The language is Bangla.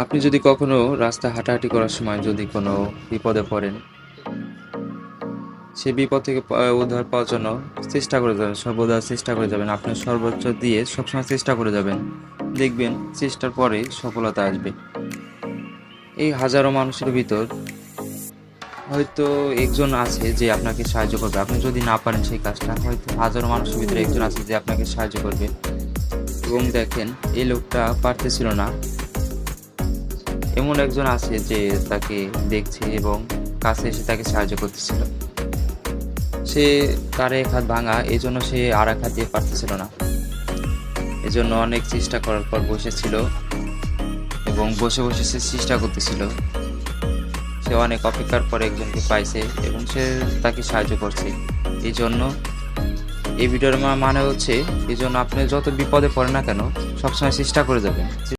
আপনি যদি কখনো রাস্তায় হাঁটাহাঁটি করার সময় যদি কোনো বিপদে পড়েন, সেই বিপদ থেকে উদ্ধার পাওয়ার জন্য চেষ্টা করে যাবেন, সর্বদা চেষ্টা করে যাবেন। আপনার সর্বোচ্চ দিয়ে সবসময় চেষ্টা করে যাবেন। দেখবেন চেষ্টার পরেই সফলতা আসবে। এই হাজারো মানুষের ভিতর হয়তো একজন আছে যে আপনাকে সাহায্য করবে। আপনি যদি না পারেন সেই কাজটা, হয়তো হাজারো মানুষের ভিতরে একজন আছে যে আপনাকে সাহায্য করবে। এবং দেখেন এই লোকটা পারতেছিল না, এমন একজন আছে যে তাকে দেখছে এবং কাছে এসে তাকে সাহায্য করতেছিল। সে তার এক হাত ভাঙা, এজন্য সে আর এক হাত দিয়ে পারতেছিল না। এজন্য অনেক চেষ্টা করার পর বসেছিল এবং বসে বসে সে চেষ্টা করতেছিল। সে অনেক অপেক্ষার পর একজনকে পাইছে এবং সে তাকে সাহায্য করছে। এই জন্য এই ভিডিওর মানে হচ্ছে, এই জন্য আপনি যত বিপদে পড়েন না কেন, সবসময় চেষ্টা করে যাবেন।